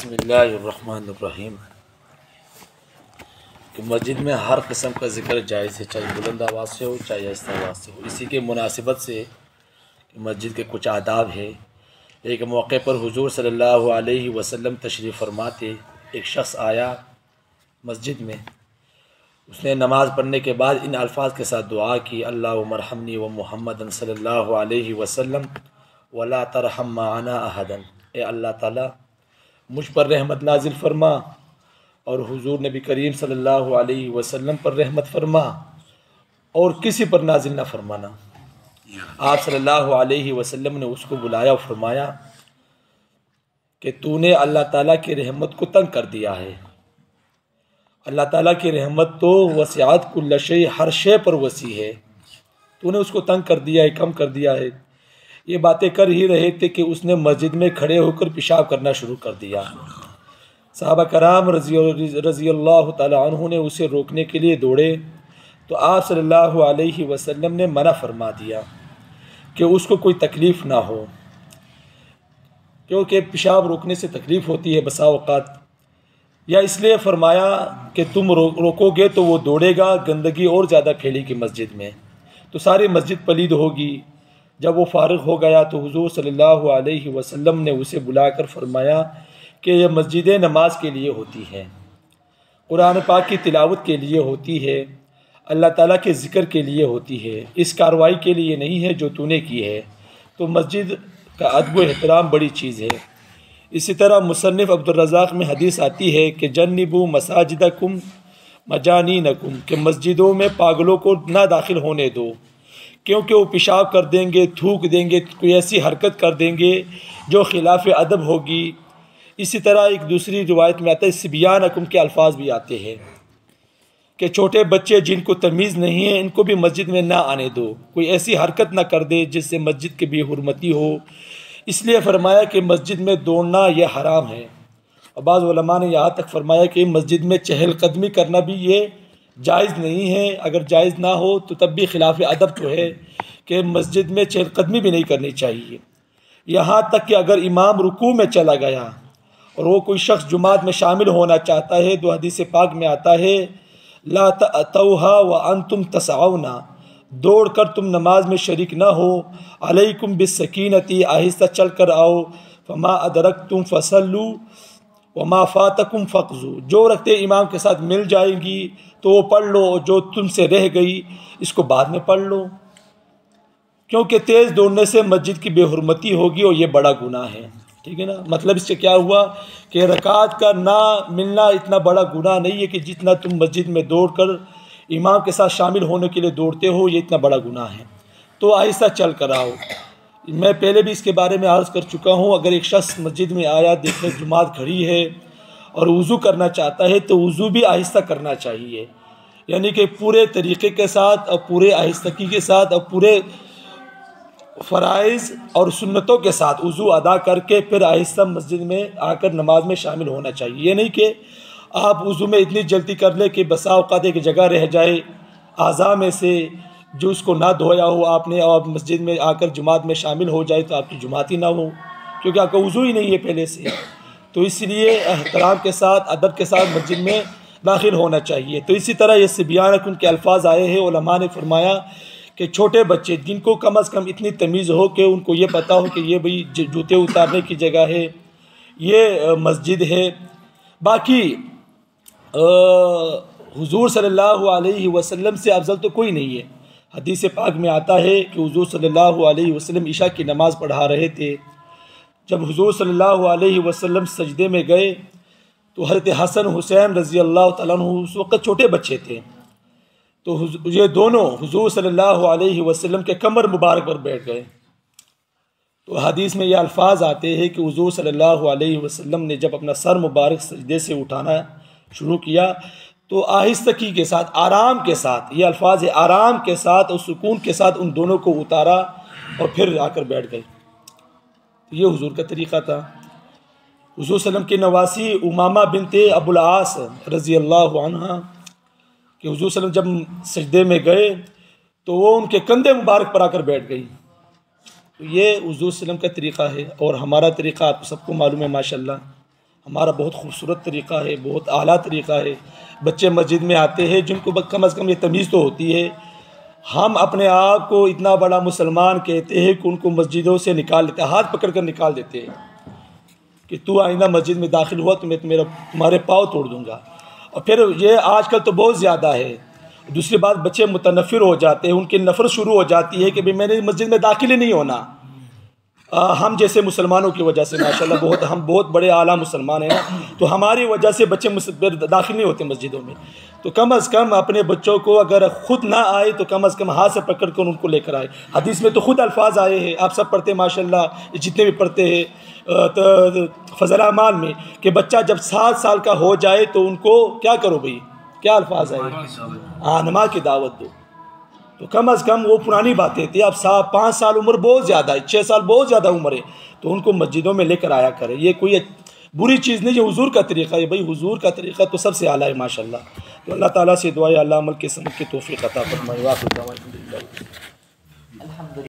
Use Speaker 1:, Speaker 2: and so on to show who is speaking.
Speaker 1: बिस्मिल्लाहिर्रहमानिर्रहीम कि मस्जिद में हर किस्म का ज़िक्र जायज़ है, चाहे बुलंद आवाज़ से हो चाहे आहिस्ता आवाज़ से हो। इसी के मुनासिबत से मस्जिद के कुछ आदाब है। एक मौके पर हुजूर सल्लल्लाहु अलैहि वसल्लम तशरीफ़ फरमा थे। एक शख्स आया मस्जिद में, उसने नमाज़ पढ़ने के बाद इन अल्फाज के साथ दुआ की, अल्लाहुम्मा अर्हमनी व मुहम्मदन सल्लल्लाहु अलैहि वसल्लम वला तरहम माना अहदन। ए अल्लाह ताला मुझ पर रहमत नाजिल फरमा और हुजूर नबी करीम सल्लल्लाहु अलैहि वसल्लम पर रहमत फरमा और किसी पर नाजिल ना फरमाना। आप सल्लल्लाहु अलैहि वसल्लम ने उसको बुलाया और फरमाया कि तूने अल्लाह ताला की रहमत को तंग कर दिया है। अल्लाह ताला की रहमत तो वसिअत कुल्ल शै, हर शे पर वसी है, तूने उसको तंग कर दिया है, कम कर दिया है। ये बातें कर ही रहे थे कि उसने मस्जिद में खड़े होकर पेशाब करना शुरू कर दिया। सहाबा कराम रज़ी अल्लाह ताला अन्हु ने उसे रोकने के लिए दौड़े तो आप सल्लल्लाहु अलैहि वसल्लम ने मना फरमा दिया कि उसको कोई तकलीफ़ ना हो, क्योंकि पेशाब रोकने से तकलीफ़ होती है बसा औक़ात, या इसलिए फरमाया कि तुम रोकोगे तो वो दौड़ेगा, गंदगी और ज़्यादा फैलेगी मस्जिद में, तो सारी मस्जिद पलीद होगी। जब वो फारिग हो गया तो हुजूर सल्लल्लाहु अलैहि वसल्लम ने उसे बुलाकर फरमाया कि यह मस्जिदें नमाज के लिए होती हैं, कुरान पाक की तिलावत के लिए होती है, अल्लाह ताला के ज़िक्र के लिए होती है, इस कार्रवाई के लिए नहीं है जो तूने की है। तो मस्जिद का अदब व एहतराम बड़ी चीज़ है। इसी तरह मुसन्निफ़ अब्दुल रज़्ज़ाक़ में हदीस आती है कि जन्निबू मसाजिदकुम मजानीनकुम, कि मस्जिदों में पागलों को ना दाखिल होने दो, क्योंकि वो पेशाब कर देंगे, थूक देंगे, कोई ऐसी हरकत कर देंगे जो खिलाफ अदब होगी। इसी तरह एक दूसरी रिवायत में आता है सिबियानकुम के अल्फाज भी आते हैं कि छोटे बच्चे जिनको तमीज़ नहीं है इनको भी मस्जिद में ना आने दो, कोई ऐसी हरकत ना कर दे जिससे मस्जिद की बेहुरमती हो। इसलिए फरमाया कि मस्जिद में दौड़ना यह हराम है। और बाज़ उलमा ने यहाँ तक फरमाया कि मस्जिद में चहलकदमी करना भी ये जायज़ नहीं है। अगर जायज़ ना हो तो तब भी खिलाफ अदब तो है कि मस्जिद में चहलकदमी भी नहीं करनी चाहिए। यहाँ तक कि अगर इमाम रुकू में चला गया और वो कोई शख्स जुमात में शामिल होना चाहता है तो हदीस पाक में आता है ला तअतौहा व अंतुम तसऔना, दौड़ कर तुम नमाज में शरीक ना हो, अलैकुम बिस्सकीनती, आहिस्ता चल कर आओ, फमा अदरकतुम फसल्लू वमा फातकुम फ़क़्ज़ू, जो रखते इमाम के साथ मिल जाएंगी तो वो पढ़ लो, जो तुमसे रह गई इसको बाद में पढ़ लो, क्योंकि तेज़ दौड़ने से मस्जिद की बेहुरमती होगी और ये बड़ा गुनाह है। ठीक है ना। मतलब इससे क्या हुआ कि रकात का ना मिलना इतना बड़ा गुनाह नहीं है कि जितना तुम मस्जिद में दौड़कर इमाम के साथ शामिल होने के लिए दौड़ते हो, ये इतना बड़ा गुनाह है। तो आहिस्ता चल कर आओ। मैं पहले भी इसके बारे में अर्ज़ कर चुका हूँ। अगर एक शख्स मस्जिद में आया, देखे जुमात खड़ी है और वज़ू करना चाहता है तो वज़ू भी आहिस्ता करना चाहिए, यानी कि पूरे तरीक़े के साथ और पूरे आहिस्तगी के साथ और पूरे फ़राइज़ और सुन्नतों के साथ वज़ू अदा करके फिर आहिस्ता मस्जिद में आकर नमाज में शामिल होना चाहिए। ये नहीं कि आप वज़ू में इतनी जल्दी कर ले कि बसा औक़ात एक जगह रह जाए आज़ा में से जो उसको ना धोया हो आपने और मस्जिद में आकर जुमात में शामिल हो जाए तो आपकी जुमात ही ना हो, क्योंकि आपका वज़ू ही नहीं है पहले से। तो इसलिए एहतराम के साथ अदब के साथ मस्जिद में दाखिल होना चाहिए। तो इसी तरह ये सिबियानक उनके अल्फाज आए हैं। उलमा ने फरमाया कि छोटे बच्चे जिनको कम अज़ कम इतनी तमीज़ हो कि उनको ये पता हो कि ये भाई जूते उतारने की जगह है, ये मस्जिद है। बाकी हुजूर सल्लल्लाहु अलैहि वसल्लम से अफजल तो कोई नहीं है। हदीस पाक में आता है कि हुजूर सल्लल्लाहु अलैहि वसल्लम इशा की नमाज़ पढ़ा रहे थे। जब हुजूर सल्लल्लाहु अलैहि वसल्लम सजदे में गए तो हज़रत हसन हुसैन रज़ी अल्लाह तआला अन्हु उस वक़्त छोटे बच्चे थे, तो ये दोनों हुजूर सल्लल्लाहु अलैहि वसल्लम के कमर मुबारक पर बैठ गए। तो हदीस में ये अल्फाज आते हैं कि हुजूर सल्लल्लाहु अलैहि वसल्लम ने जब अपना सर मुबारक सजदे से उठाना शुरू किया तो आहिस्तगी के साथ, आराम के साथ, ये अल्फाज है, आराम के साथ और सुकून के साथ उन दोनों को उतारा और फिर आकर बैठ गए। तो ये हुजूर का तरीक़ा था। हुजूर सल्लम की नवासी उमामा बिनते अबुल आस रज़ी अल्लाह अन्हा कि हुजूर सल्लम जब सजदे में गए तो वो उनके कंधे मुबारक पर आकर बैठ गई। तो ये हुजूर सल्लम का तरीक़ा है और हमारा तरीक़ा आप सबको मालूम है माशाअल्लाह। हमारा बहुत खूबसूरत तरीक़ा है, बहुत आला तरीक़ा है। बच्चे मस्जिद में आते हैं जिनको कम अज़ कम ये तमीज़ तो होती है। हम अपने आप को इतना बड़ा मुसलमान कहते हैं कि उनको मस्जिदों से निकाल देते हैं, हाथ पकड़ कर निकाल देते हैं कि तू आइंदा मस्जिद में दाखिल हुआ तो मैं तुम्हारे पाँव तोड़ दूँगा। और फिर ये आजकल तो बहुत ज़्यादा है। दूसरी बात, बच्चे मुतनफ़िर हो जाते हैं, उनकी नफ़रत शुरू हो जाती है कि भाई मैंने मस्जिद में दाखिल ही नहीं होना। हम जैसे मुसलमानों की वजह से माशाल्लाह हम बहुत बड़े आला मुसलमान हैं ना, तो हमारी वजह से बच्चे दाखिल नहीं होते मस्जिदों में। तो कम अज़ कम अपने बच्चों को अगर ख़ुद ना आए तो कम अज़ कम हाथ से पकड़ कर उनको लेकर आए। हदीस में तो ख़ुद अल्फाज आए हैं, आप सब पढ़ते हैं माशाल्लाह, जितने भी पढ़ते हैं तो फ़ज़ल अमाल में, कि बच्चा जब 7 साल का हो जाए तो उनको क्या करो भाई, क्या अल्फाज आए, हाँ, नमाज की दावत दो। तो कम अज़ कम वो पुरानी बातें थी। अब 5 साल उम्र बहुत ज़्यादा है, 6 साल बहुत ज़्यादा उम्र है, तो उनको मस्जिदों में लेकर आया करें। ये कोई बुरी चीज़ नहीं, ये हुजूर का तरीक़ा है भाई। हुजूर का तरीक़ा तो सबसे आला है माशाल्लाह। तो अल्लाह ताला से दुआ है अल्लाह अमल के समझ की तौफ़ीक़ अता फरमाए।